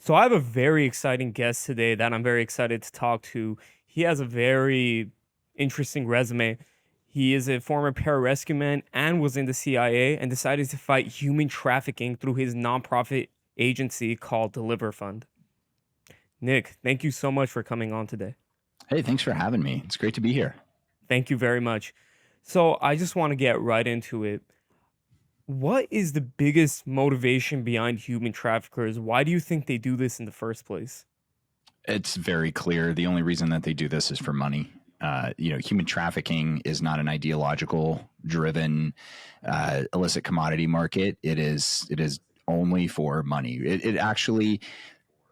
So I have a very exciting guest today that I'm very excited to talk to. He has a very interesting resume. He is a former pararescueman and was in the CIA and decided to fight human trafficking through his nonprofit agency called DeliverFund. Nick, thank you so much for coming on today. Hey, thanks for having me. It's great to be here. Thank you very much. So I just want to get right into it. What is the biggest motivation behind human traffickers? Why do you think they do this in the first place? It's very clear. The only reason that they do this is for money. Human trafficking is not an ideological driven illicit commodity market. It is only for money. It actually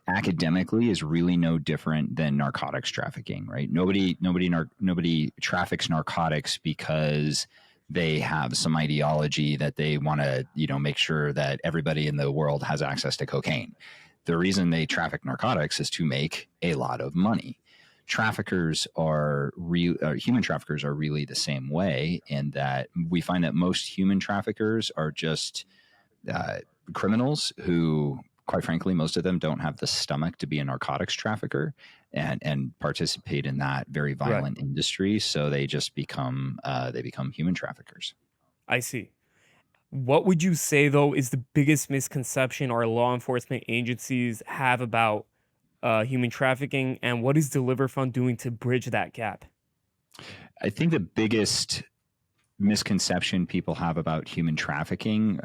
academically is really no different than narcotics trafficking, right? Nobody traffics narcotics because they have some ideology that they want to, make sure that everybody in the world has access to cocaine. The reason they traffic narcotics is to make a lot of money. Human traffickers are really the same way, in that we find that most human traffickers are just uh, criminals who, quite frankly, most of them don't have the stomach to be a narcotics trafficker and participate in that very Right. violent industry. So they just become human traffickers. I see. What would you say though is the biggest misconception our law enforcement agencies have about human trafficking, and what is DeliverFund doing to bridge that gap? I think the biggest misconception people have about human trafficking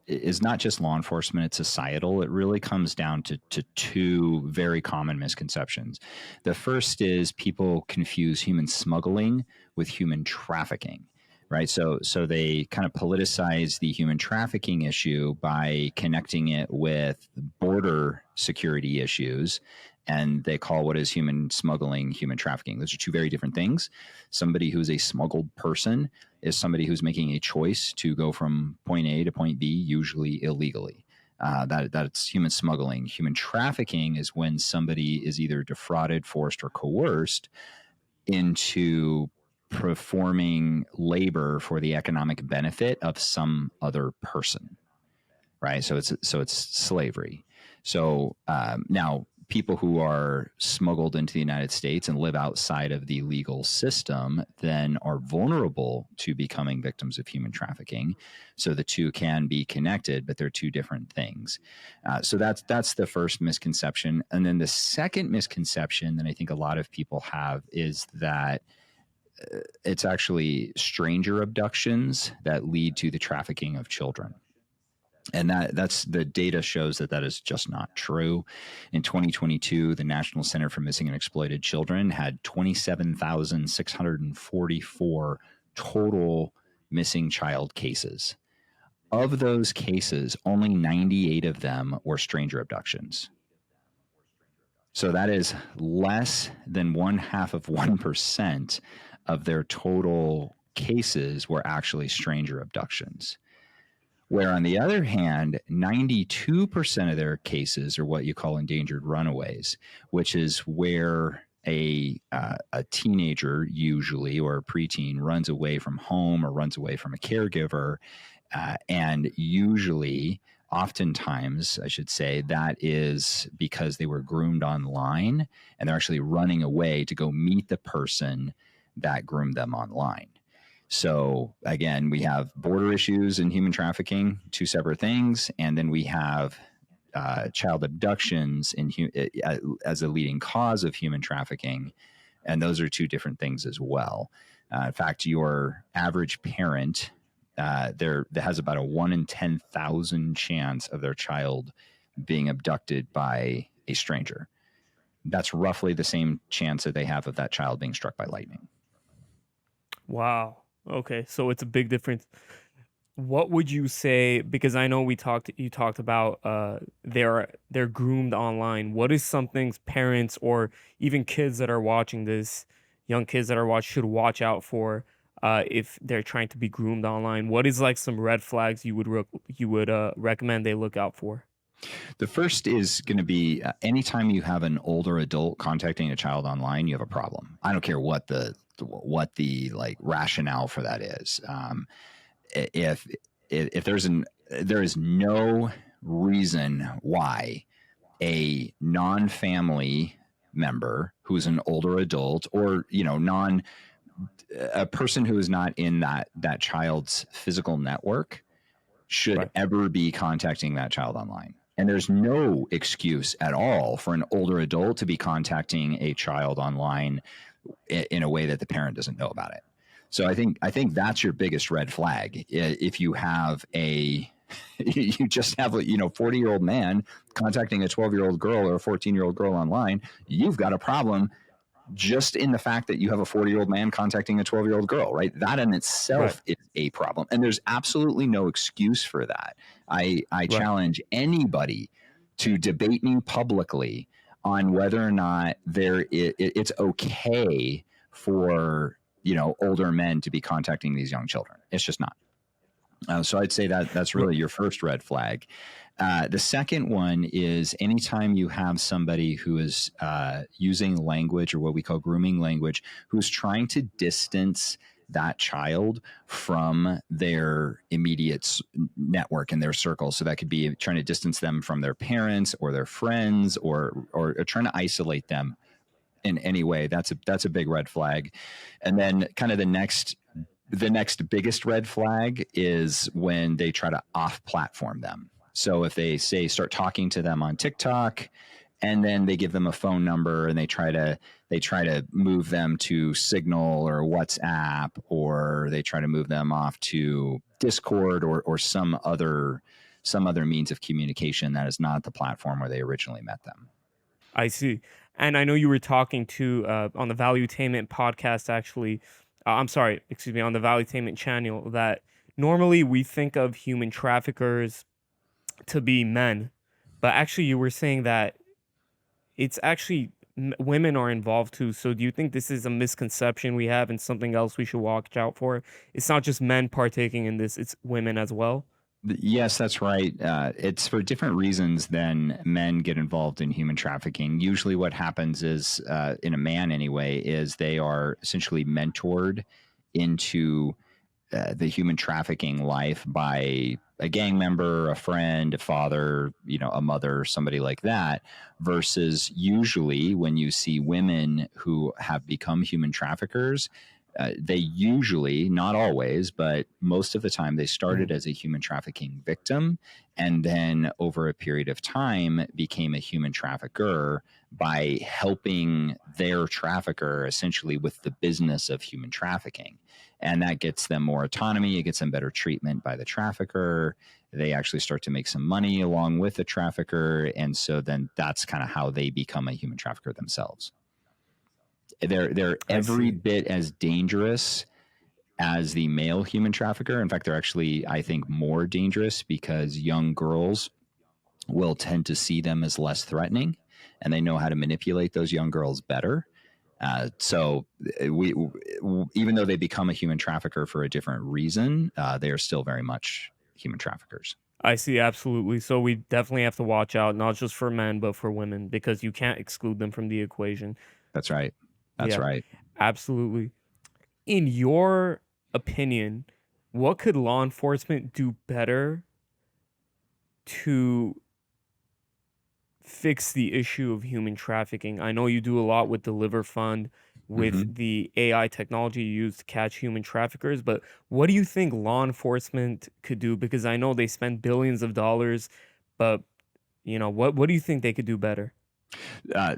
is not just law enforcement, it's societal. It really comes down to two very common misconceptions. The first is people confuse human smuggling with human trafficking. Right. So they kind of politicize the human trafficking issue by connecting it with border security issues. And they call what is human smuggling human trafficking. Those are two very different things. Somebody who's a smuggled person is somebody who's making a choice to go from point A to point B, usually illegally. That's human smuggling. Human trafficking is when somebody is either defrauded, forced, or coerced into performing labor for the economic benefit of some other person. Right. So it's slavery. So now people who are smuggled into the United States and live outside of the legal system then are vulnerable to becoming victims of human trafficking. So the two can be connected, but they're two different things. So that's the first misconception. And then the second misconception that I think a lot of people have is that it's actually stranger abductions that lead to the trafficking of children. And that's the data shows that is just not true. In 2022, the National Center for Missing and Exploited Children had 27,644 total missing child cases. Of those cases, only 98 of them were stranger abductions. So that is less than 0.5% of their total cases were actually stranger abductions. Where on the other hand, 92% of their cases are what you call endangered runaways, which is where a teenager usually, or a preteen, runs away from home or runs away from a caregiver. And usually, oftentimes, I should say, that is because they were groomed online and they're actually running away to go meet the person that groomed them online. So again, we have border issues and human trafficking, two separate things, and then we have child abductions as a leading cause of human trafficking, and those are two different things as well. In fact, your average parent there has about a 1 in 10,000 chance of their child being abducted by a stranger. That's roughly the same chance that they have of that child being struck by lightning. Wow. Okay, so it's a big difference. What would you say? Because I know you talked about they're groomed online. What is something parents or even kids that are watching this, young kids that are should watch out for if they're trying to be groomed online? What is like some red flags you would recommend they look out for? The first is going to be anytime you have an older adult contacting a child online, you have a problem. I don't care what the like rationale for that is. If there is no reason why a non-family member who's an older adult, or a person who is not in that child's physical network should Right. ever be contacting that child online. And there's no excuse at all for an older adult to be contacting a child online in a way that the parent doesn't know about it. So I think that's your biggest red flag. If you have you just have 40-year-old man contacting a 12-year-old girl or a 14-year-old girl online, you've got a problem just in the fact that you have a 40-year-old man contacting a 12-year-old girl, right? That in Right. itself is a problem. And there's absolutely no excuse for that. I Right. challenge anybody to debate me publicly on whether or not it's okay for older men to be contacting these young children. It's just not. So I'd say that that's R- really your first red flag. The second one is anytime you have somebody who is using language, or what we call grooming language, who's trying to distance that child from their immediate network and their circle. So that could be trying to distance them from their parents or their friends, or trying to isolate them in any way. That's a big red flag. And then kind of the next biggest red flag is when they try to off-platform them. So if they start talking to them on TikTok, and then they give them a phone number, and they try to move them to Signal or WhatsApp, or they try to move them off to Discord, or some other means of communication that is not the platform where they originally met them. I see. And I know you were talking to on the Valuetainment podcast, actually. I'm sorry, excuse me, on the Valuetainment channel, that normally we think of human traffickers to be men, but actually you were saying that it's actually women are involved too. So do you think this is a misconception we have and something else we should watch out for? It's not just men partaking in this; it's women as well. Yes, that's right. It's for different reasons than men get involved in human trafficking. Usually, what happens is, in a man anyway, is they are essentially mentored into the human trafficking life by a gang member, a friend, a father, a mother, somebody like that. Versus usually when you see women who have become human traffickers, they usually, not always, but most of the time, they started Mhm. as a human trafficking victim, and then over a period of time became a human trafficker by helping their trafficker essentially with the business of human trafficking. And that gets them more autonomy. It gets them better treatment by the trafficker. They actually start to make some money along with the trafficker. And so then that's kind of how they become a human trafficker themselves. They're I every see. bit as dangerous as the male human trafficker. In fact, they're actually, I think, more dangerous because young girls will tend to see them as less threatening, and they know how to manipulate those young girls better. So even though they become a human trafficker for a different reason, they are still very much human traffickers. I see, absolutely. So we definitely have to watch out, not just for men, but for women, because you can't exclude them from the equation. That's right. That's Yeah, right. absolutely. In your opinion, what could law enforcement do better to fix the issue of human trafficking? I know you do a lot with DeliverFund, Mm-hmm. with the AI technology you use to catch human traffickers, but what do you think law enforcement could do? Because I know they spend billions of dollars, but what do you think they could do better?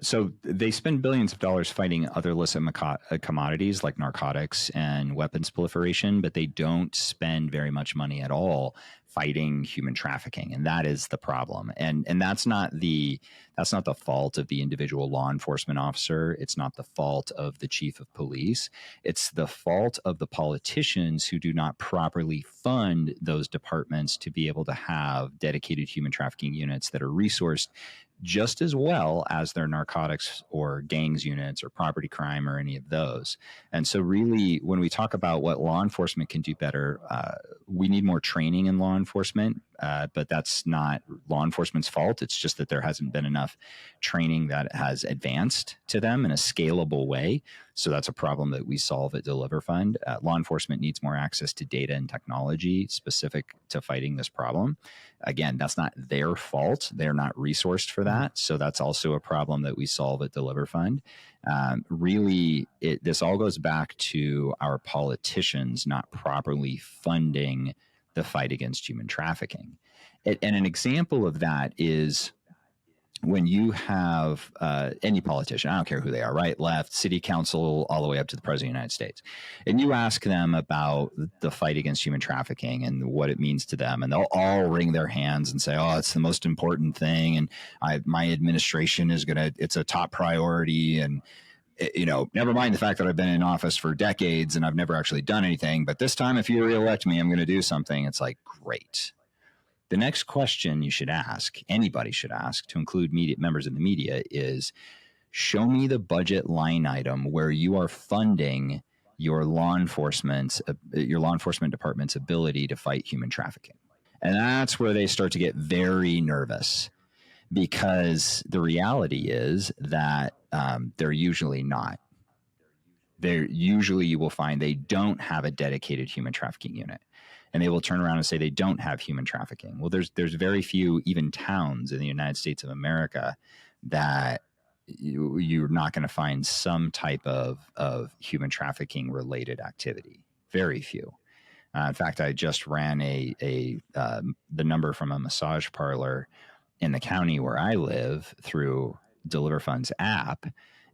So they spend billions of dollars fighting other illicit commodities like narcotics and weapons proliferation, but they don't spend very much money at all fighting human trafficking, and that is the problem. And that's not the fault of the individual law enforcement officer. It's not the fault of the chief of police. It's the fault of the politicians who do not properly fund those departments to be able to have dedicated human trafficking units that are resourced just as well as their narcotics or gangs units or property crime or any of those. And so, really, when we talk about what law enforcement can do better, we need more training in law enforcement. but that's not law enforcement's fault. It's just that there hasn't been enough training that has advanced to them in a scalable way. So that's a problem that we solve at DeliverFund. Law enforcement needs more access to data and technology specific to fighting this problem. Again, that's not their fault. They're not resourced for that. So that's also a problem that we solve at DeliverFund. Really, this all goes back to our politicians not properly funding the fight against human trafficking. And an example of that is when you have any politician, I don't care who they are, right, left, city council, all the way up to the president of the United States, and you ask them about the fight against human trafficking and what it means to them, and they'll all wring their hands and say, oh, it's the most important thing, and my administration is it's a top priority, and never mind the fact that I've been in office for decades and I've never actually done anything, but this time, if you reelect me, I'm going to do something. It's like, great. The next question you should ask, anybody should ask, to include members of the media, is show me the budget line item where you are funding your law enforcement department's ability to fight human trafficking. And that's where they start to get very nervous, because the reality is that they're usually not. You will find they don't have a dedicated human trafficking unit. And they will turn around and say they don't have human trafficking. Well, there's very few even towns in the United States of America that you're not going to find some type of human trafficking related activity. Very few. In fact, I just ran the number from a massage parlor in the county where I live through DeliverFund's app,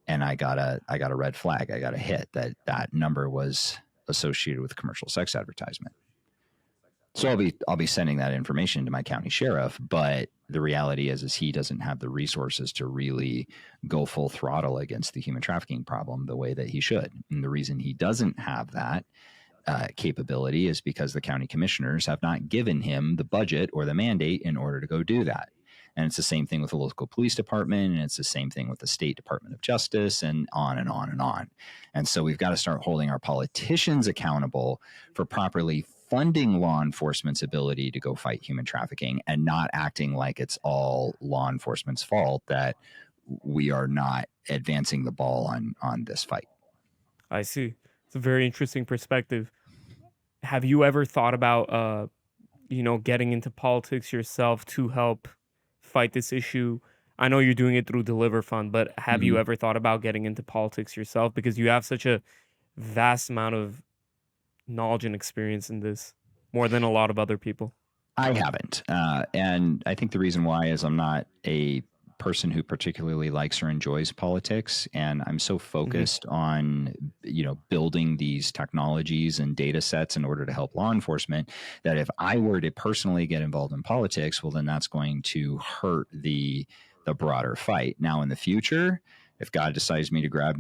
and I got a red flag. I got a hit that number was associated with commercial sex advertisement. So I'll be sending that information to my county sheriff, but the reality is he doesn't have the resources to really go full throttle against the human trafficking problem the way that he should. And the reason he doesn't have that capability is because the county commissioners have not given him the budget or the mandate in order to go do that. And it's the same thing with the local police department, and it's the same thing with the state Department of Justice, and on and on and on. And so we've got to start holding our politicians accountable for properly funding law enforcement's ability to go fight human trafficking, and not acting like it's all law enforcement's fault that we are not advancing the ball on this fight. I see. It's a very interesting perspective. Have you ever thought about, getting into politics yourself to help fight this issue? I know you're doing it through DeliverFund, but have you ever thought about getting into politics yourself? Because you have such a vast amount of knowledge and experience in this, more than a lot of other people. I haven't. And I think the reason why is I'm not a person who particularly likes or enjoys politics. And I'm so focused on, building these technologies and data sets in order to help law enforcement, that if I were to personally get involved in politics, well, then that's going to hurt the broader fight. Now, in the future, if God decides me to grab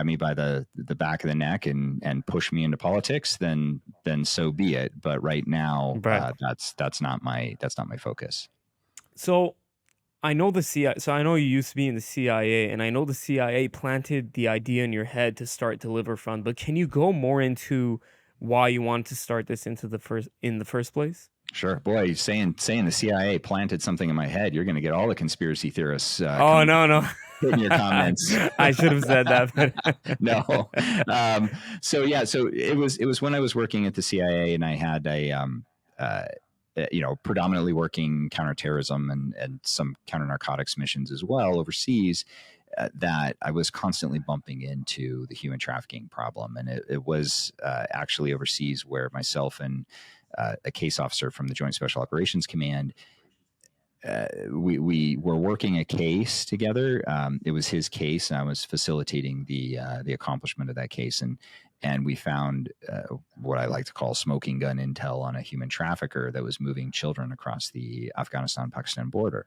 me by the back of the neck and push me into politics, then so be it. But right now, that's not my focus. So I know the CIA. So I know you used to be in the CIA, and I know the CIA planted the idea in your head to start DeliverFund. But can you go more into why you wanted to start this in the first place? Sure. Boy, saying the CIA planted something in my head, you're going to get all the conspiracy theorists. Oh, no. In your comments. I should have said that. But no. So it was when I was working at the CIA, and I had predominantly working counterterrorism and some counter narcotics missions as well overseas, that I was constantly bumping into the human trafficking problem. And it was actually overseas where myself and a case officer from the Joint Special Operations Command, we were working a case together. It was his case, and I was facilitating the accomplishment of that case. And we found what I like to call smoking gun intel on a human trafficker that was moving children across the Afghanistan-Pakistan border.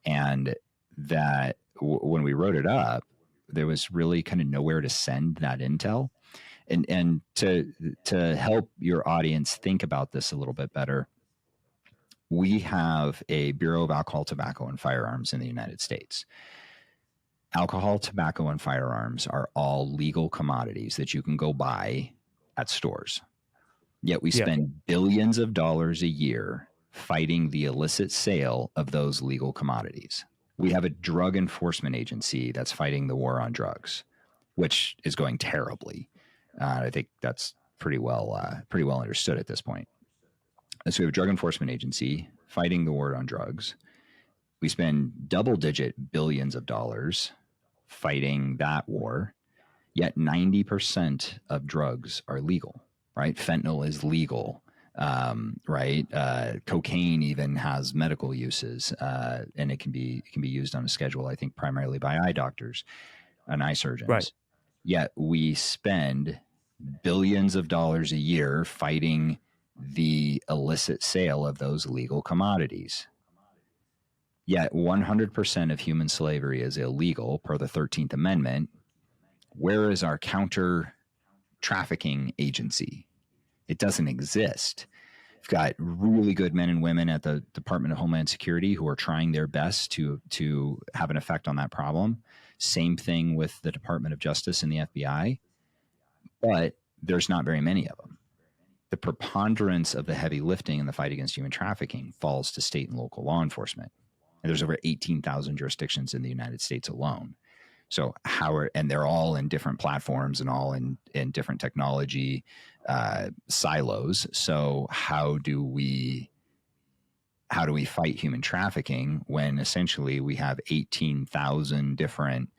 And that when we wrote it up, there was really kind of nowhere to send that intel. And to help your audience think about this a little bit better, we have a Bureau of Alcohol, Tobacco, and Firearms in the United States. Alcohol, tobacco, and firearms are all legal commodities that you can go buy at stores. Yet we spend billions of dollars a year fighting the illicit sale of those legal commodities. We have a drug enforcement agency that's fighting the war on drugs, which is going terribly. I think that's pretty well understood at this point. And so we have a drug enforcement agency fighting the war on drugs. We spend double-digit billions of dollars fighting that war, yet 90% of drugs are legal, right? Fentanyl is legal, right? Cocaine even has medical uses, and it can be used on a schedule, I think, primarily by eye doctors and eye Right. surgeons. Yet we spend billions of dollars a year fighting the illicit sale of those legal commodities. Yet 100% of human slavery is illegal per the 13th Amendment. Where is our counter trafficking agency? It doesn't exist. We've got really good men and women at the Department of Homeland Security who are trying their best to have an effect on that problem. Same thing with the Department of Justice and the FBI, but there's not very many of them. The preponderance of the heavy lifting in the fight against human trafficking falls to state and local law enforcement. And there's over 18,000 jurisdictions in the United States alone. So and they're all in different platforms and all in different technology silos. So how do we fight human trafficking when essentially we have 18,000 different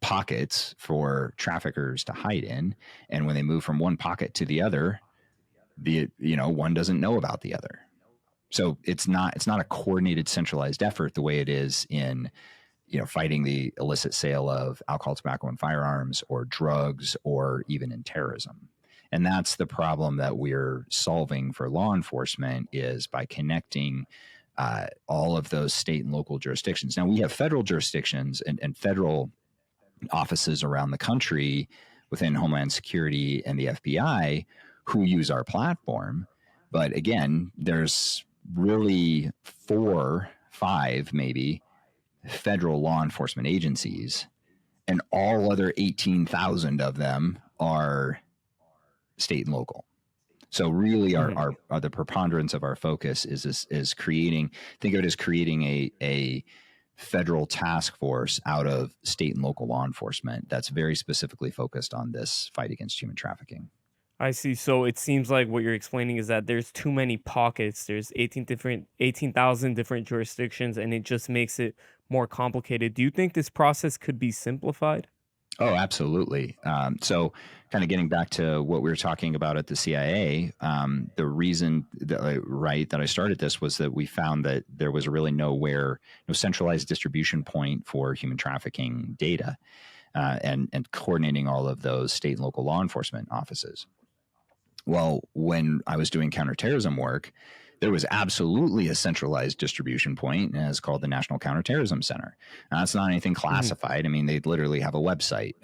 pockets for traffickers to hide in, and when they move from one pocket to the other, one doesn't know about the other. So it's not a coordinated, centralized effort the way it is in fighting the illicit sale of alcohol, tobacco, and firearms, or drugs, or even in terrorism. And that's the problem that we're solving for law enforcement, is by connecting all of those state and local jurisdictions. Now, we have federal jurisdictions and federal offices around the country within Homeland Security and the FBI who use our platform. But again, there's really 4, 5 maybe federal law enforcement agencies, and all other 18,000 of them are state and local. So really our the preponderance of our focus is creating, think of it as creating a federal task force out of state and local law enforcement that's very specifically focused on this fight against human trafficking. I see. So it seems like what you're explaining is that there's too many pockets. There's 18,000 different jurisdictions, and it just makes it more complicated. Do you think this process could be simplified? Oh, absolutely. So kind of getting back to what we were talking about at the CIA, the reason that I started this was that we found that there was really no centralized distribution point for human trafficking data, and coordinating all of those state and local law enforcement offices. Well, when I was doing counterterrorism work, there was absolutely a centralized distribution point, and it's called the National Counterterrorism Center. Now, that's not anything classified. I mean, they literally have a website.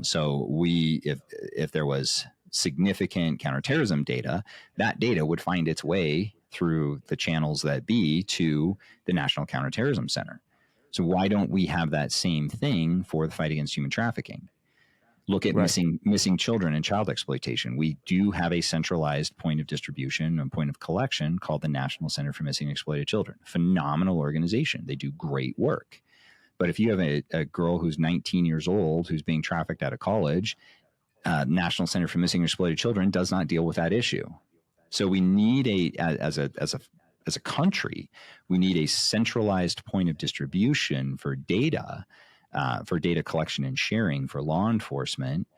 So if there was significant counterterrorism data, that data would find its way through the channels that be to the National Counterterrorism Center. So why don't we have that same thing for the fight against human trafficking? Look at missing children and child exploitation. We do have a centralized point of distribution and point of collection called the National Center for Missing and Exploited Children. Phenomenal organization. They do great work. But if you have a girl who's 19 years old who's being trafficked out of college, National Center for Missing and Exploited Children does not deal with that issue. So we need as a country, we need a centralized point of distribution for data collection and sharing for law enforcement.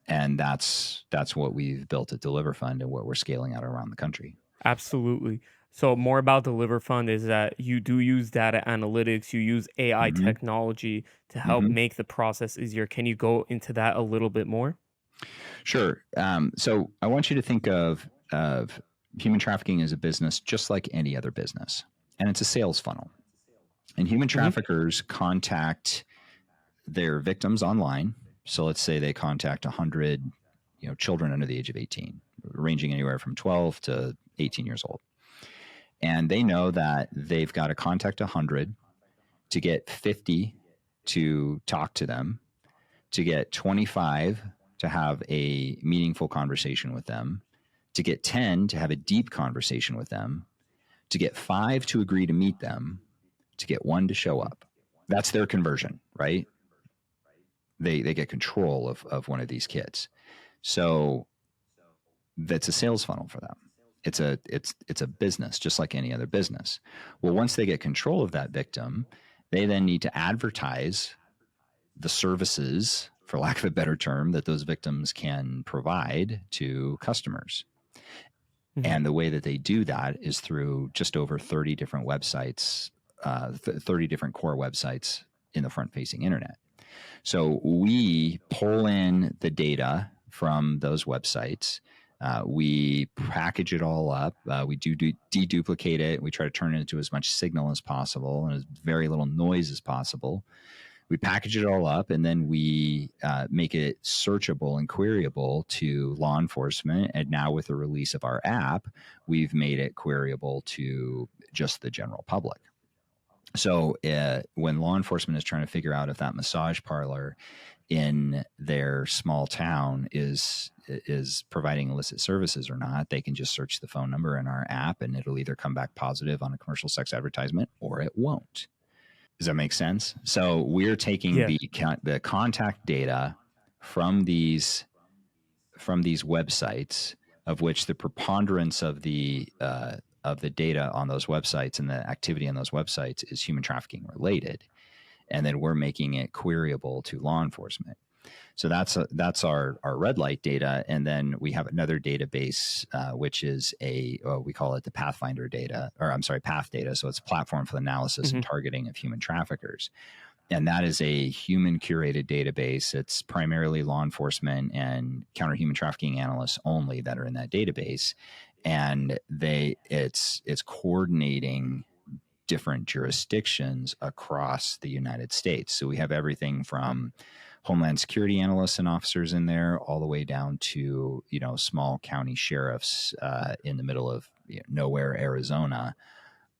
And that's what we've built at DeliverFund and what we're scaling out around the country. Absolutely. So more about DeliverFund is that you do use data analytics, you use AI technology to help make the process easier. Can you go into that a little bit more? Sure. So I want you to think of human trafficking as a business just like any other business, and it's a sales funnel. And human traffickers contact their victims online. So let's say they contact 100, children under the age of 18, ranging anywhere from 12 to 18 years old. And they know that they've got to contact 100 to get 50 to talk to them, to get 25 to have a meaningful conversation with them, to get 10 to have a deep conversation with them, to get 5 to agree to meet them, to get 1 to show up. That's their conversion, right? They get control of one of these kids. So that's a sales funnel for them. It's a business, just like any other business. Well, once they get control of that victim, they then need to advertise the services, for lack of a better term, that those victims can provide to customers. Mhm. And the way that they do that is through just over 30 different websites, 30 different core websites in the front-facing internet. So we pull in the data from those websites. We package it all up. We do deduplicate it. We try to turn it into as much signal as possible and as very little noise as possible. We package it all up, and then we make it searchable and queryable to law enforcement. And now with the release of our app, we've made it queryable to just the general public. So when law enforcement is trying to figure out if that massage parlor in their small town is providing illicit services or not, they can just search the phone number in our app, and it'll either come back positive on a commercial sex advertisement or it won't. Does that make sense? So we're taking Yeah. the contact data from these websites, of which the preponderance of the data on those websites and the activity on those websites is human trafficking related, and then we're making it queryable to law enforcement. So that's our red light data, and then we have another database which is we call it the Pathfinder data, or I'm sorry, Path data. So it's a platform for the analysis and Mhm. targeting of human traffickers, and that is a human curated database. It's primarily law enforcement and counter human trafficking analysts only that are in that database, and it's coordinating different jurisdictions across the United States. So we have everything from Homeland Security analysts and officers in there, all the way down to small county sheriffs in the middle of nowhere, Arizona,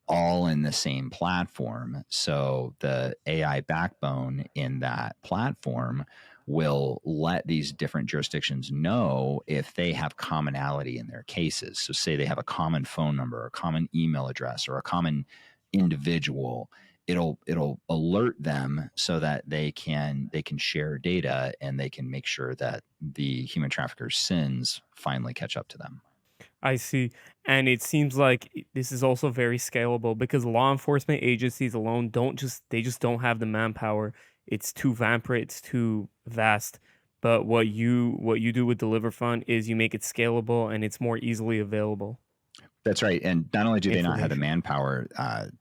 all in the same platform. So the AI backbone in that platform will let these different jurisdictions know if they have commonality in their cases. So say they have a common phone number, a common email address, or a common individual. It'll alert them so that they can share data, and they can make sure that the human traffickers' sins finally catch up to them. I see. And it seems like this is also very scalable because law enforcement agencies alone they just don't have the manpower. It's too vampire, it's too vast. But what you do with DeliverFund is you make it scalable and it's more easily available That's right. And not only do they not have the information. manpower,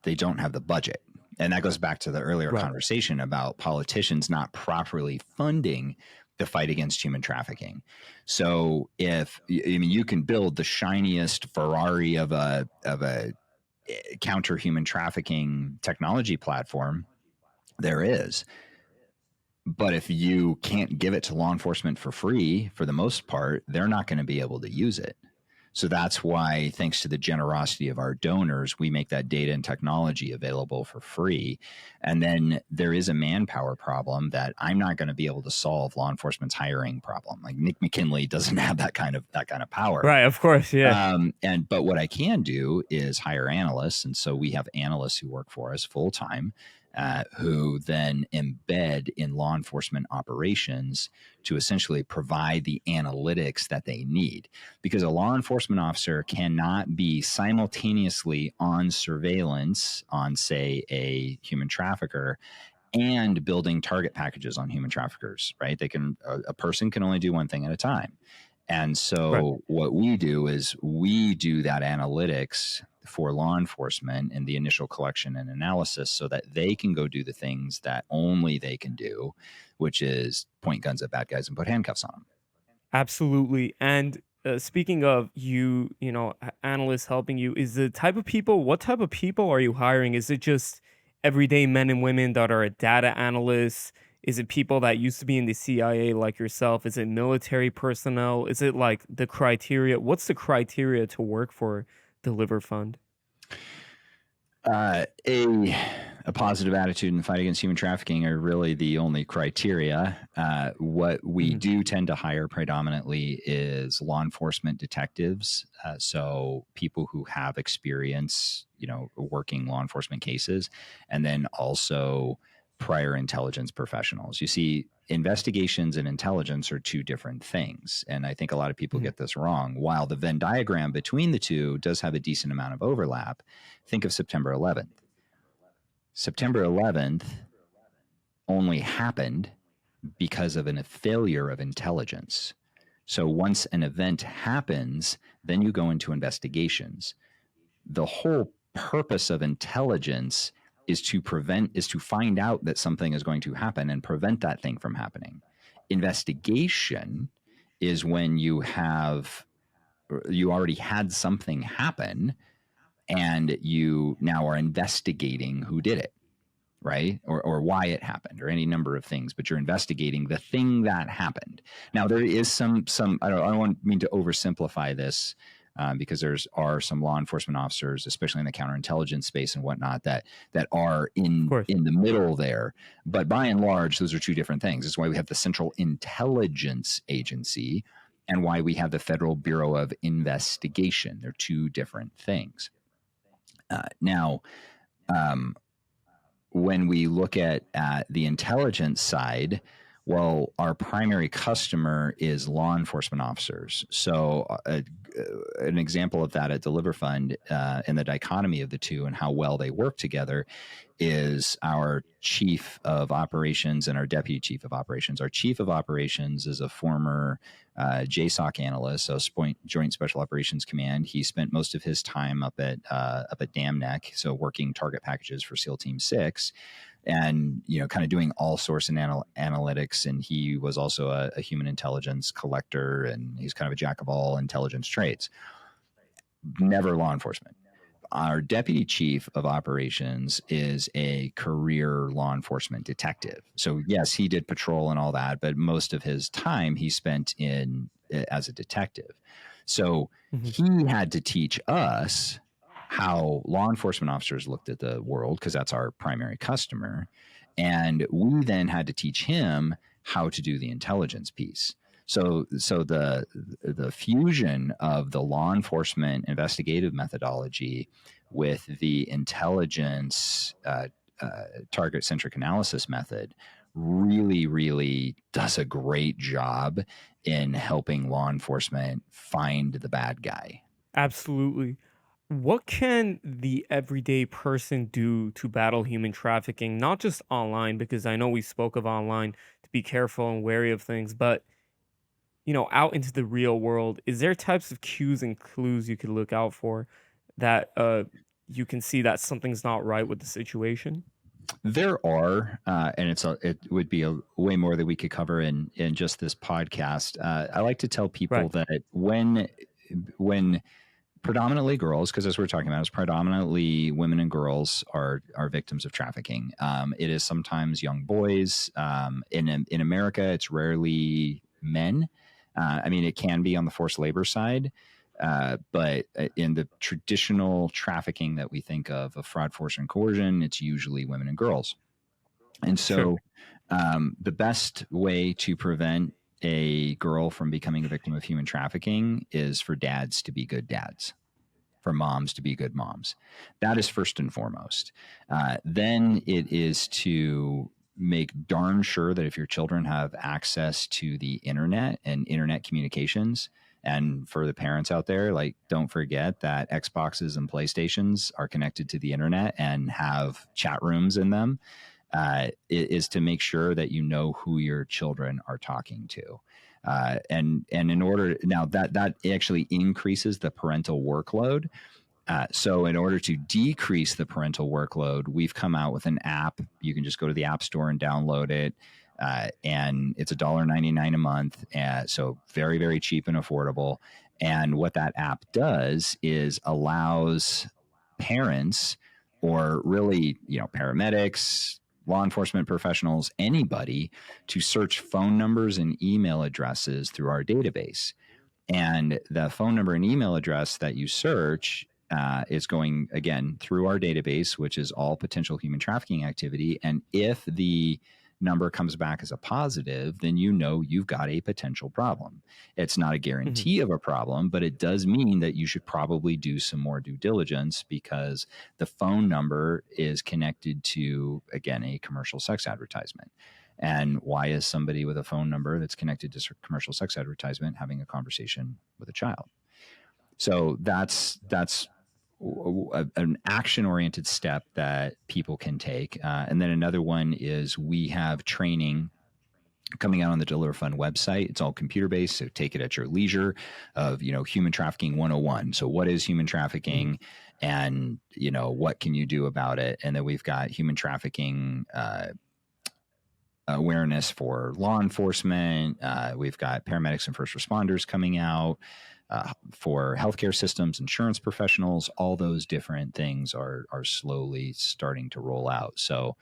they don't have the budget. And that goes back to the earlier Right. conversation about politicians not properly funding the fight against human trafficking. So you can build the shiniest Ferrari of a counter human trafficking technology platform there is, but if you can't give it to law enforcement for free, for the most part, they're not going to be able to use it. So that's why, thanks to the generosity of our donors, we make that data and technology available for free. And then there is a manpower problem that I'm not going to be able to solve. Law enforcement's hiring problem. Like Nick McKinley doesn't have that kind of power. Right, of course, yeah. But what I can do is hire analysts, and so we have analysts who work for us full time, who then embed in law enforcement operations to essentially provide the analytics that they need. Because a law enforcement officer cannot be simultaneously on surveillance on, say, a human trafficker and building target packages on human traffickers, right? A person can only do one thing at a time. And Right. so what we do is we do that analytics for law enforcement and the initial collection and analysis so that they can go do the things that only they can do, which is point guns at bad guys and put handcuffs on them. Absolutely. And speaking of analysts helping you, is the type of people, what type of people are you hiring? Is it just everyday men and women that are data analysts? Is it people that used to be in the CIA like yourself? Is it military personnel? Is it like the criteria? What's the criteria to work for Deliver Fund? A a positive attitude in the fight against human trafficking are really the only criteria. What we Mhm. do tend to hire predominantly is law enforcement detectives. So people who have experience, working law enforcement cases, and then also prior intelligence professionals. You see, investigations and intelligence are two different things. And I think a lot of people Mhm. get this wrong. While the Venn diagram between the two does have a decent amount of overlap, think of September 11th. September 11th only happened because of a failure of intelligence. So once an event happens, then you go into investigations. The whole purpose of intelligence is to find out that something is going to happen and prevent that thing from happening. Investigation is when you already had something happen and you now are investigating who did it, right? Or why it happened, or any number of things, but you're investigating the thing that happened. Now, there is some I don't mean to oversimplify this, because are some law enforcement officers, especially in the counterintelligence space and whatnot, that are Of in course. the middle there. But by and large, those are two different things. That's why we have the Central Intelligence Agency and why we have the Federal Bureau of Investigation. They're two different things. Now, um, when we look at the intelligence side, well, our primary customer is law enforcement officers. So an example of that at DeliverFund, and the dichotomy of the two and how well they work together, is our chief of operations and our deputy chief of operations. Our chief of operations is a former JSOC analyst, so Joint Special Operations Command. He spent most of his time up at Dam Neck, so working target packages for SEAL Team 6, and kind of doing all source and analytics. And he was also a human intelligence collector, and he's kind of a jack of all intelligence trades. Never law enforcement. Our deputy chief of operations is a career law enforcement detective. So yes, he did patrol and all that, but most of his time he spent as a detective. So Mhm. he had to teach us how law enforcement officers looked at the world, because that's our primary customer. And we then had to teach him how to do the intelligence piece. So the fusion of the law enforcement investigative methodology with the intelligence target centric analysis method really, really does a great job in helping law enforcement find the bad guy. Absolutely. What can the everyday person do to battle human trafficking? Not just online, because I know we spoke of online to be careful and wary of things, but out into the real world, is there types of cues and clues you could look out for that you can see that something's not right with the situation? There are, and it would be a way more that we could cover in just this podcast. I like to tell people Right. that when predominantly girls, because as we're talking about, is predominantly women and girls are victims of trafficking. It is sometimes young boys. In America, it's rarely men. I mean, it can be on the forced labor side, but in the traditional trafficking that we think of fraud, force, and coercion, it's usually women and girls. And Sure. so, the best way to prevent a girl from becoming a victim of human trafficking is for dads to be good dads, for moms to be good moms. That is first and foremost. Then it is to make darn sure that if your children have access to the internet and internet communications, and for the parents out there, like, don't forget that Xboxes and PlayStations are connected to the internet and have chat rooms in them, is to make sure that you know who your children are talking to. And in order, now that actually increases the parental workload. So in order to decrease the parental workload, we've come out with an app. You can just go to the App Store and download it. And it's $1.99 a month. So very, very cheap and affordable. And what that app does is allows parents, or really, paramedics, law enforcement professionals, anybody, to search phone numbers and email addresses through our database. And the phone number and email address that you search is going again through our database, which is all potential human trafficking activity. And if the number comes back as a positive, then you know you've got a potential problem. It's not a Mhm. guarantee of a problem, but it does mean that you should probably do some more due diligence, because the phone number is connected to, again, a commercial sex advertisement. And why is somebody with a phone number that's connected to commercial sex advertisement having a conversation with a child? So that's an action oriented step that people can take. And then another one is we have training coming out on the DeliverFund website. It's all computer based, so take it at your leisure. Of human trafficking 101. So what is human Mhm. trafficking, and what can you do about it? And then we've got human trafficking awareness for law enforcement. We've got paramedics and first responders coming out, for healthcare systems, insurance professionals. All those different things are slowly starting to roll out. So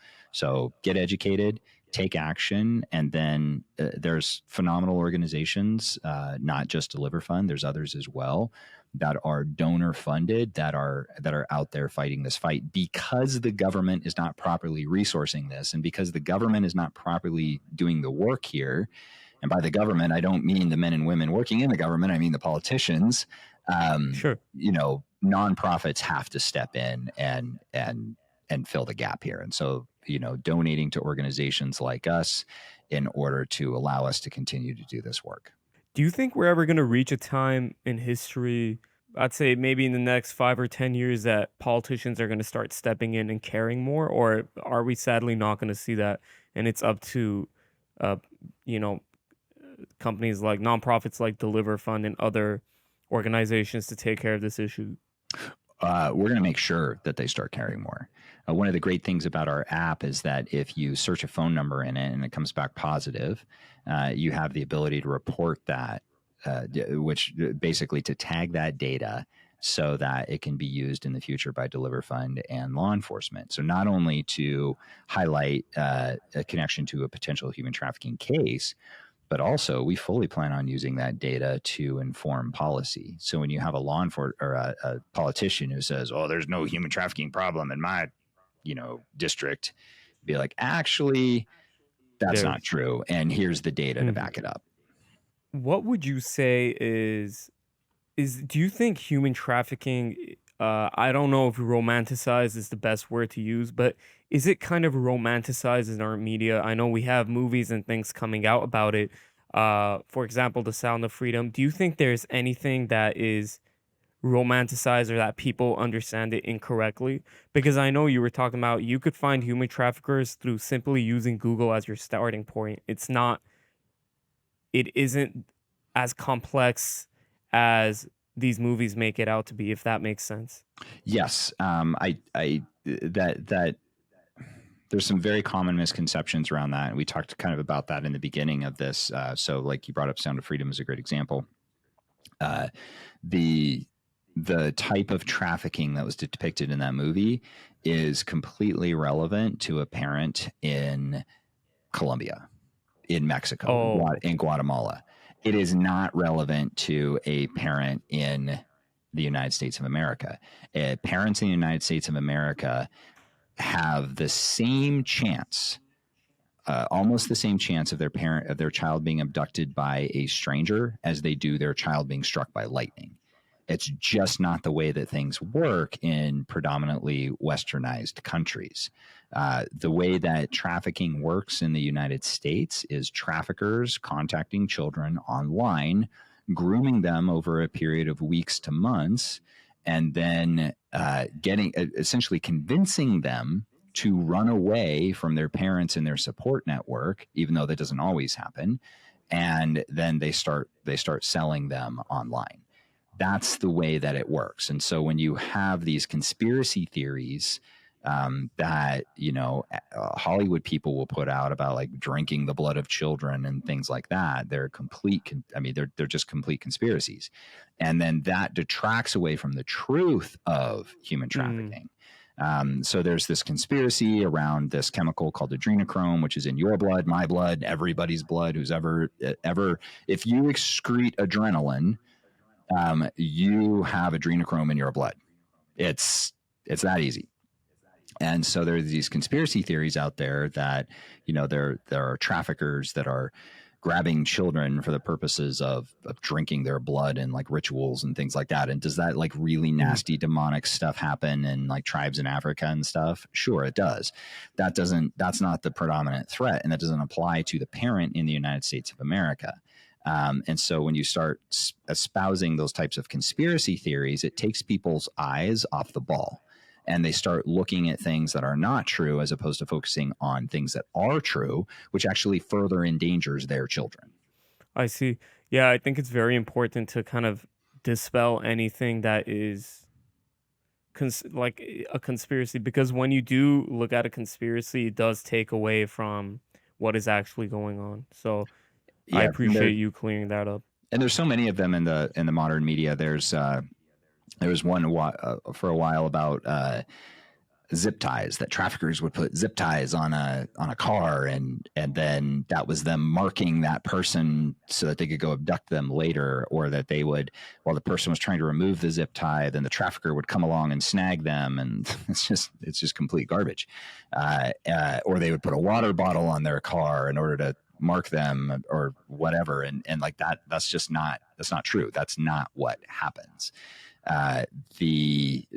get educated, take action, and then there's phenomenal organizations, not just DeliverFund. There's others as well that are donor funded, that are out there fighting this fight, because the government is not properly resourcing this, and because the government is not properly doing the work here. And by the government, I don't mean the men and women working in the government. I mean the politicians. Sure. Nonprofits have to step in and fill the gap here. And so, donating to organizations like us in order to allow us to continue to do this work. Do you think we're ever gonna reach a time in history, I'd say maybe in the next 5 or 10 years, that politicians are gonna start stepping in and caring more? Or are we sadly not gonna see that, and it's up to, uh, you know, companies like nonprofits like DeliverFund and other organizations to take care of this issue? We're going to make sure that they start carrying more. One of the great things about our app is that if you search a phone number in it and it comes back positive, you have the ability to report that, which basically to tag that data so that it can be used in the future by DeliverFund and law enforcement. So not only to highlight a connection to a potential human trafficking case, but also we fully plan on using that data to inform policy. So when you have a law enforcement or a politician who says, "Oh, there's no human trafficking problem in my, district," be like, "Actually, that's There not is. true, and here's the data to Mhm. back it up." What would you say is do you think human trafficking, I don't know if romanticize is the best word to use, but is it kind of romanticized in our media? I know we have movies and things coming out about it. For example, The Sound of Freedom. Do you think there's anything that is romanticized or that people understand it incorrectly? Because I know you were talking about you could find human traffickers through simply using Google as your starting point. It isn't as complex as these movies make it out to be, if that makes sense. Yes, I that there's some very common misconceptions around that, and we talked kind of about that in the beginning of this. So, like you brought up, Sound of Freedom is a great example. Uh, the the type of trafficking that was depicted in that movie is completely relevant to a parent in Colombia, in Mexico, Oh, in Guatemala. It is not relevant to a parent in the United States of America. Parents in the United States of America have the same chance, almost the same chance of their child being abducted by a stranger as they do their child being struck by lightning. It's just not the way that things work in predominantly westernized countries. The way that trafficking works in the United States is traffickers contacting children online, grooming them over a period of weeks to months, and then getting essentially convincing them to run away from their parents and their support network, even though that doesn't always happen. And then they start selling them online. That's the way that it works. And so when you have these conspiracy theories, that Hollywood people will put out about like drinking the blood of children and things like that, they're they're just complete conspiracies. And then that detracts away from the truth of human mm, trafficking. So there's this conspiracy around this chemical called adrenochrome, which is in your blood, my blood, everybody's blood who's ever. If you excrete adrenaline, you have adrenochrome in your blood. It's that easy. And so there are these conspiracy theories out there that, there are traffickers that are grabbing children for the purposes of drinking their blood and like rituals and things like that. And does that like really Mhm. nasty demonic stuff happen in like tribes in Africa and stuff? Sure, it does. That's not the predominant threat. And that doesn't apply to the parent in the United States of America. And so when you start espousing those types of conspiracy theories, it takes people's eyes off the ball and they start looking at things that are not true as opposed to focusing on things that are true, which actually further endangers their children. I see. Yeah, I think it's very important to kind of dispel anything that is a conspiracy, because when you do look at a conspiracy, it does take away from what is actually going on. So I Yeah, appreciate you clearing that up. and there's so many of them in the modern media. There was one for a while about zip ties, that traffickers would put zip ties on a car, and then that was them marking that person so that they could go abduct them later, or that they would, while the person was trying to remove the zip tie, then the trafficker would come along and snag them, and it's just complete garbage. Or they would put a water bottle on their car in order to mark them or whatever, and like that's not true. That's not what happens. The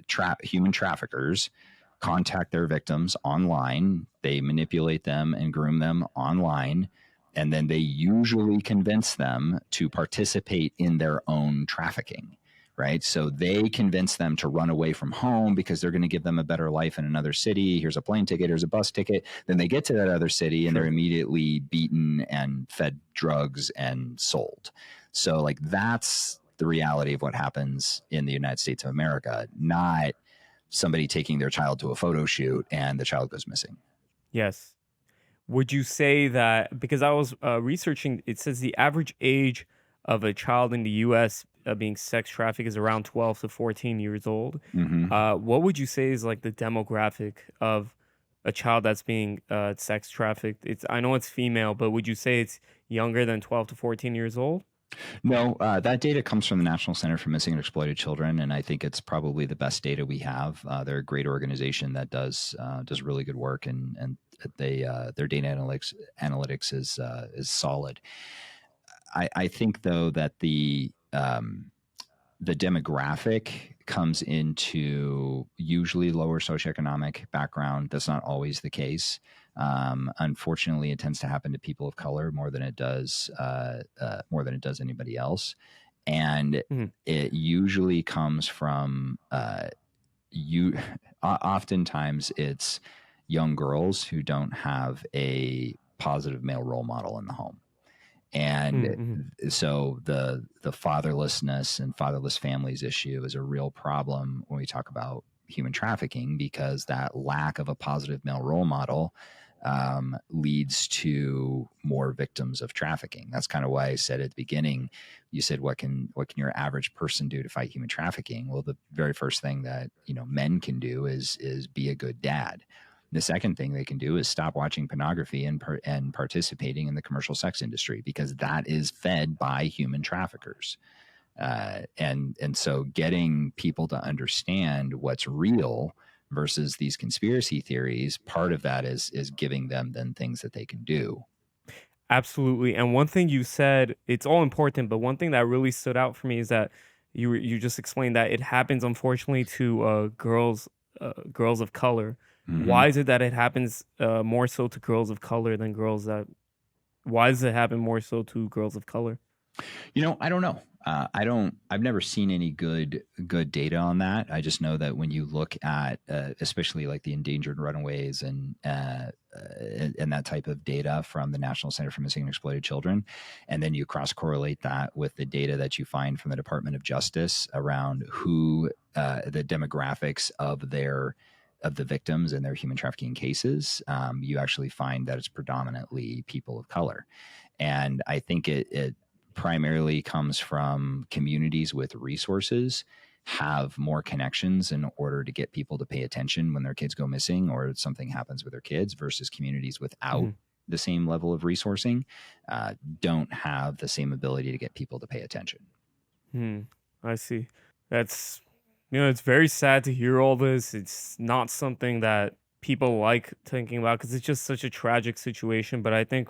human traffickers contact their victims online. They manipulate them and groom them online. And then they usually convince them to participate in their own trafficking, right? So they convince them to run away from home because they're going to give them a better life in another city. Here's a plane ticket, here's a bus ticket. Then they get to that other city and they're Sure. immediately beaten and fed drugs and sold. So, like, that's the reality of what happens in the United States of America, not somebody taking their child to a photo shoot and the child goes missing. Yes. Would you say that, because I was researching, it says the average age of a child in the US being sex trafficked is around 12 to 14 years old. Mm-hmm. What would you say is like the demographic of a child that's being sex trafficked? I know it's female, but would you say it's younger than 12 to 14 years old? No, that data comes from the National Center for Missing and Exploited Children, and I think it's probably the best data we have. They're a great organization that does really good work, and their data analytics is solid. I think though that the demographic comes into usually lower socioeconomic background. That's not always the case. Unfortunately, it tends to happen to people of color more than it does anybody else, and Mhm. it usually comes from you. Oftentimes, it's young girls who don't have a positive male role model in the home, and Mhm. so the fatherlessness and fatherless families issue is a real problem when we talk about human trafficking, because that lack of a positive male role model leads to more victims of trafficking. That's kind of why I said at the beginning, you said, what can your average person do to fight human trafficking? Well, the very first thing that men can do is be a good dad. The second thing they can do is stop watching pornography and participating in the commercial sex industry, because that is fed by human traffickers. And so getting people to understand what's real versus these conspiracy theories, part of that is giving them then things that they can do. Absolutely. And one thing you said, it's all important, but one thing that really stood out for me is that you just explained that it happens unfortunately to girls of color. Mm-hmm. Why is it that it happens more so to girls of color than girls that why does it happen more so to girls of color? I don't know. I've never seen any good data on that. I just know that when you look at, especially like the endangered runaways and that type of data from the National Center for Missing and Exploited Children, and then you cross correlate that with the data that you find from the Department of Justice around who the demographics of the victims and their human trafficking cases, you actually find that it's predominantly people of color. And I think it primarily comes from communities with resources have more connections in order to get people to pay attention when their kids go missing or something happens with their kids, versus communities without Mhm. the same level of resourcing don't have the same ability to get people to pay attention. Hmm. I see. That's It's very sad to hear all this. It's not something that people like thinking about because it's just such a tragic situation. But I think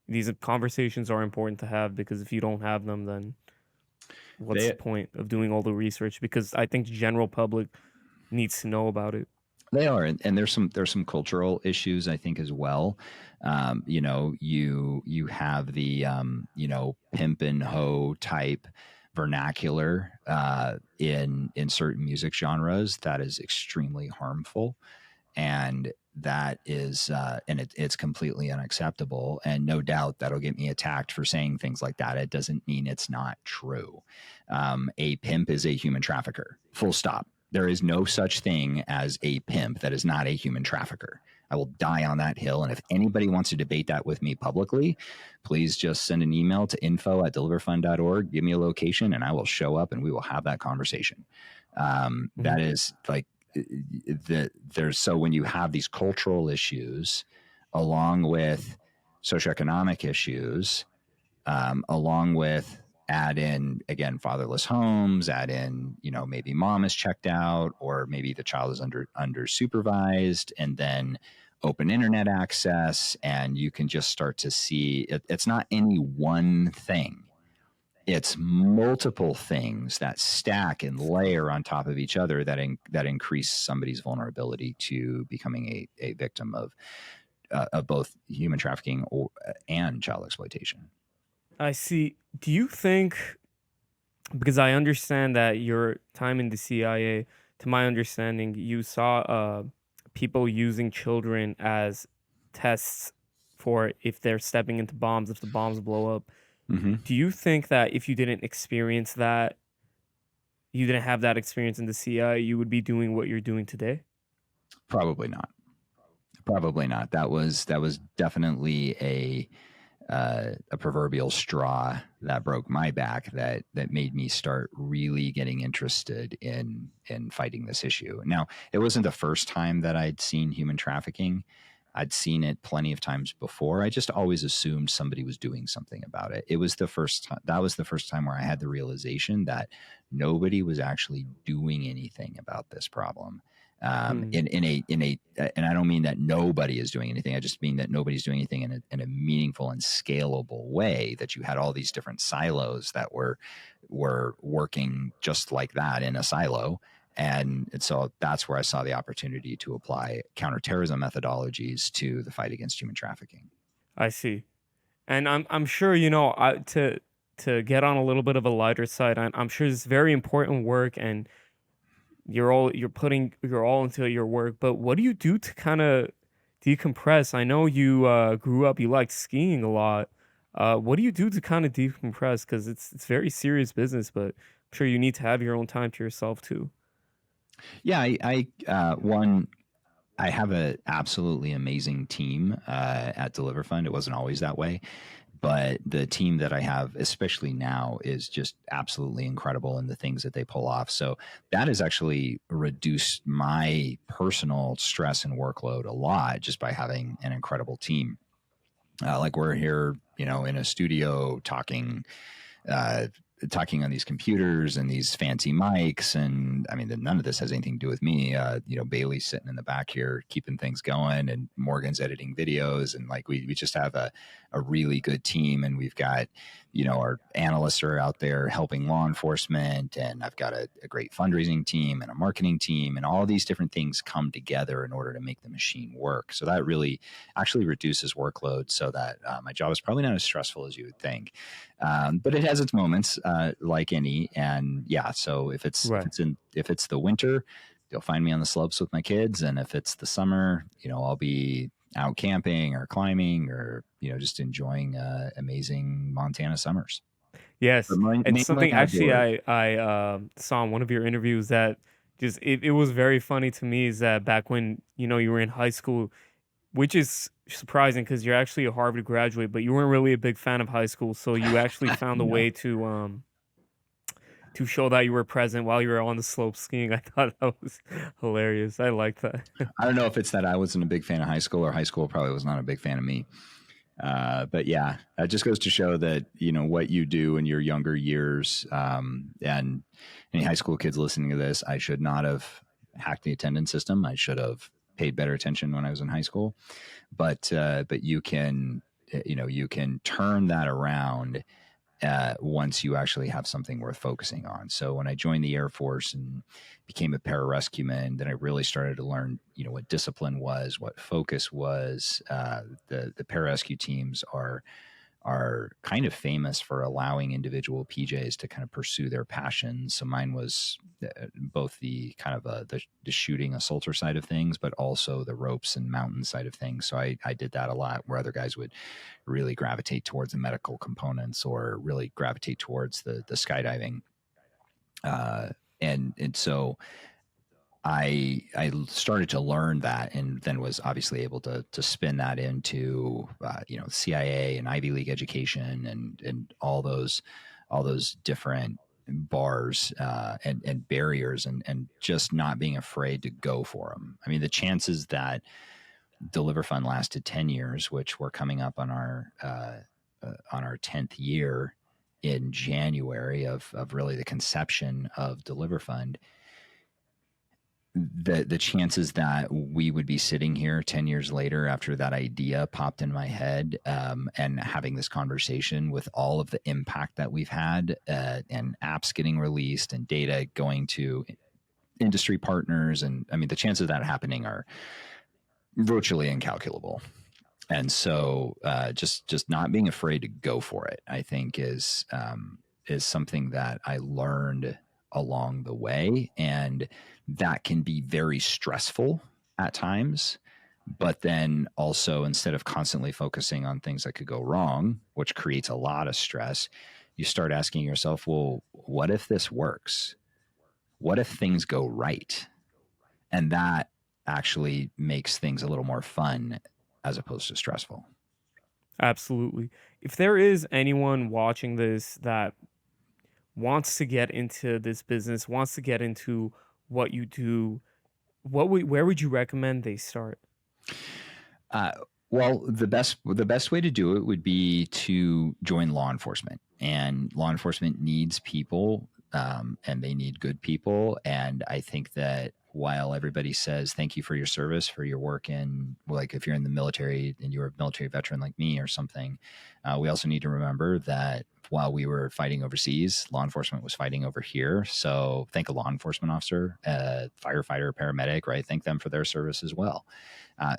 these conversations are important to have because if you don't have them, then what's the They point of doing all the research? Because I think general public needs to know about it. They are, and there's some cultural issues I think as well. You have the pimp and hoe type vernacular in certain music genres that is extremely harmful, and that is it's completely unacceptable. And no doubt that'll get me attacked for saying things like that. It doesn't mean it's not true. A pimp is a human trafficker. Full stop. There is no such thing as a pimp that is not a human trafficker. I will die on that hill. And if anybody wants to debate that with me publicly, please just send an email to info@deliverfund.org. Give me a location and I will show up and we will have that conversation. Mhm. That is like, so when you have these cultural issues along with socioeconomic issues, along with add in again fatherless homes, add in maybe mom is checked out or maybe the child is under supervised, and then open internet access, and you can just start to see it's not any one thing, it's multiple things that stack and layer on top of each other that increase somebody's vulnerability to becoming a victim of both human trafficking and child exploitation. I see. Do you think, because I understand that your time in the CIA, to my understanding, you saw people using children as tests for if they're stepping into bombs, if the bombs blow up. Mm-hmm. Do you think that if you didn't experience that, you didn't have that experience in the CIA, you would be doing what you're doing today? Probably not. Probably not. That was definitely a proverbial straw that broke my back, that made me start really getting interested in fighting this issue. Now, it wasn't the first time that I'd seen human trafficking. I'd seen it plenty of times before. I just always assumed somebody was doing something about it. It was the first time that was the first time where I had the realization that nobody was actually doing anything about this problem. Hmm. And I don't mean that nobody is doing anything. I just mean that nobody's doing anything in a meaningful and scalable way. That you had all these different silos that were working just like that in a silo, and so that's where I saw the opportunity to apply counterterrorism methodologies to the fight against human trafficking. I see. And I'm sure to get on a little bit of a lighter side. I'm sure it's very important work, and you're putting your all into your work. But what do you do to kind of decompress? I know you grew up, you liked skiing a lot. What do you do to kind of decompress? Because it's very serious business, but I'm sure you need to have your own time to yourself too. Yeah, one, I have an absolutely amazing team at DeliverFund. It wasn't always that way, but the team that I have, especially now, is just absolutely incredible in the things that they pull off. So that has actually reduced my personal stress and workload a lot just by having an incredible team. Like we're here, in a studio uh, talking on these computers and these fancy mics. And I mean, none of this has anything to do with me. Bailey's sitting in the back here keeping things going, and Morgan's editing videos. And like, we just have a really good team. And we've got, our analysts are out there helping law enforcement. And I've got a great fundraising team and a marketing team. And all these different things come together in order to make the machine work. So that really actually reduces workload, so that my job is probably not as stressful as you would think. But it has its moments, like any. And yeah, so Right. if it's the winter, you'll find me on the slopes with my kids, and if it's the summer, I'll be out camping or climbing, or just enjoying amazing Montana summers. But Yes, and mainly something actually outdoors. I saw in one of your interviews that just it was very funny to me is that back when you were in high school, which is surprising because you're actually a Harvard graduate, but you weren't really a big fan of high school, so you actually found a No, way to show that you were present while you were on the slope skiing. I thought that was hilarious. I like that. I don't know if it's that I wasn't a big fan of high school, or high school probably was not a big fan of me. But yeah, that just goes to show that, what you do in your younger years, and any high school kids listening to this, I should not have hacked the attendance system. I should have paid better attention when I was in high school. But you can turn that around once you actually have something worth focusing on. So when I joined the Air Force and became a pararescueman, then I really started to learn, what discipline was, what focus was. The pararescue teams are kind of famous for allowing individual PJs to kind of pursue their passions. So mine was both the kind of the shooting assaulter side of things, but also the ropes and mountain side of things. So I did that a lot, where other guys would really gravitate towards the medical components or really gravitate towards the skydiving. And so I started to learn that, and then was obviously able to spin that into CIA and Ivy League education, and all those different bars and barriers, and just not being afraid to go for them. I mean, the chances that DeliverFund lasted 10 years, which we're coming up on our 10th year in January of really the conception of DeliverFund, the chances that we would be sitting here 10 years later after that idea popped in my head, and having this conversation with all of the impact that we've had, and apps getting released and data going to industry partners, and I mean, the chances of that happening are virtually incalculable. And so just not being afraid to go for it, I think, is something that I learned along the way, and that can be very stressful at times. But then also, instead of constantly focusing on things that could go wrong, which creates a lot of stress, you start asking yourself, well, what if this works? What if things go right? And that actually makes things a little more fun as opposed to stressful. Absolutely. If there is anyone watching this that wants to get into this business, wants to get into what you do, where would you recommend they start? Uh, well, the best way to do it would be to join law enforcement, and law enforcement needs people, and they need good people. And I think that while everybody says thank you for your service, for your work in, like, if you're in the military and you're a military veteran like me or something, we also need to remember that while we were fighting overseas, law enforcement was fighting over here. So thank a law enforcement officer, firefighter, paramedic, right? Thank them for their service as well.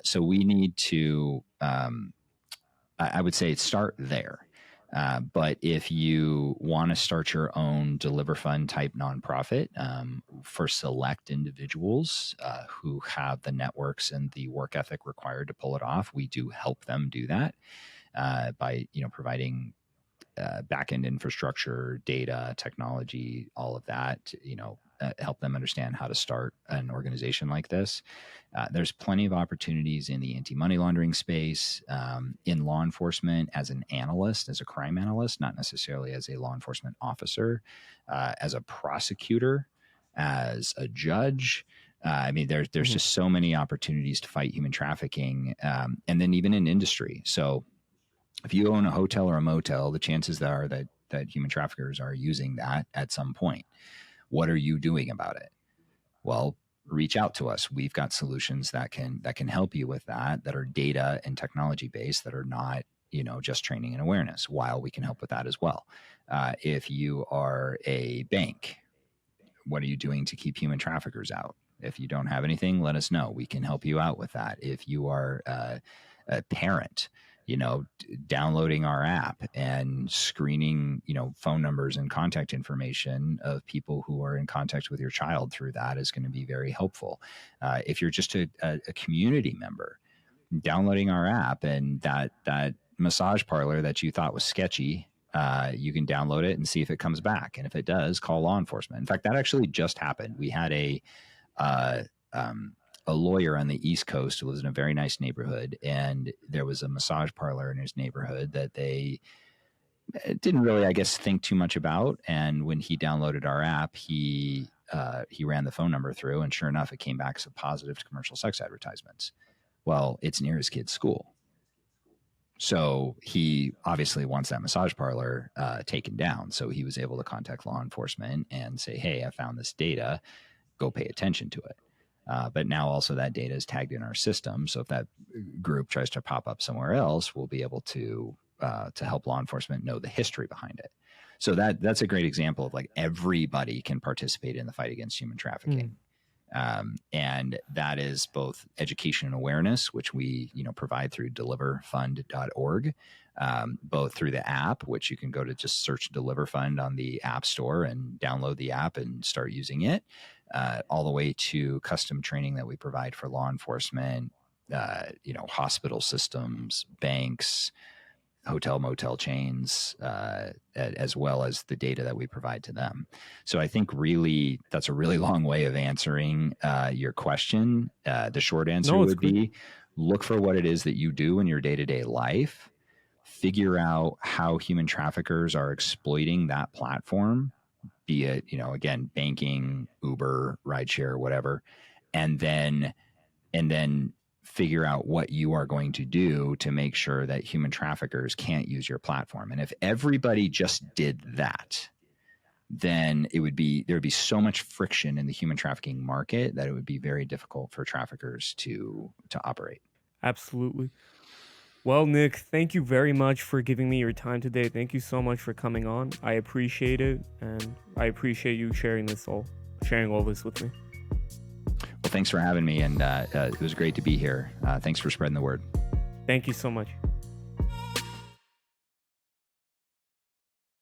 So we need to, I would say, start there. But if you want to start your own DeliverFund type nonprofit, for select individuals who have the networks and the work ethic required to pull it off, we do help them do that by providing back-end infrastructure, data, technology, all of that, help them understand how to start an organization like this. There's plenty of opportunities in the anti-money laundering space, in law enforcement as an analyst, as a crime analyst, not necessarily as a law enforcement officer, as a prosecutor, as a judge. I mean, there's Mhm. just so many opportunities to fight human trafficking, and then even in industry. So if you own a hotel or a motel, the chances are that human traffickers are using that at some point. What are you doing about it? Well, reach out to us. We've got solutions that can help you with that are data and technology based, that are not just training and awareness. While we can help with that as well. If you are a bank, what are you doing to keep human traffickers out? If you don't have anything, let us know. We can help you out with that. If you are a parent, downloading our app and screening, phone numbers and contact information of people who are in contact with your child through that is going to be very helpful. If you're just a community member, downloading our app, and that massage parlor that you thought was sketchy, you can download it and see if it comes back. And if it does, call law enforcement. In fact, that actually just happened. We had uh, a lawyer on the East Coast who lives in a very nice neighborhood, and there was a massage parlor in his neighborhood that they didn't really, I guess, think too much about. And when he downloaded our app, he ran the phone number through, and sure enough, it came back as a positive to commercial sex advertisements. Well, it's near his kid's school. So he obviously wants that massage parlor taken down. So he was able to contact law enforcement and say, hey, I found this data, go pay attention to it. But now also that data is tagged in our system. So if that group tries to pop up somewhere else, we'll be able to help law enforcement know the history behind it. So that's a great example of like everybody can participate in the fight against human trafficking. And that is both education and awareness, which we provide through DeliverFund.org, both through the app, which you can go to just search DeliverFund on the App Store and download the app and start using it, all the way to custom training that we provide for law enforcement, hospital systems, banks, hotel motel chains, as well as the data that we provide to them. So I think really that's a really long way of answering your question. The short answer would be look for what it is that you do in your day-to-day life, figure out how human traffickers are exploiting that platform, be it, again, banking, Uber, rideshare, whatever, and then figure out what you are going to do to make sure that human traffickers can't use your platform. And if everybody just did that, then there would be so much friction in the human trafficking market that it would be very difficult for traffickers to operate. Absolutely. Well, Nick, thank you very much for giving me your time today. Thank you so much for coming on. I appreciate it, and I appreciate you sharing all this with me. Well, thanks for having me, and it was great to be here. Thanks for spreading the word. Thank you so much.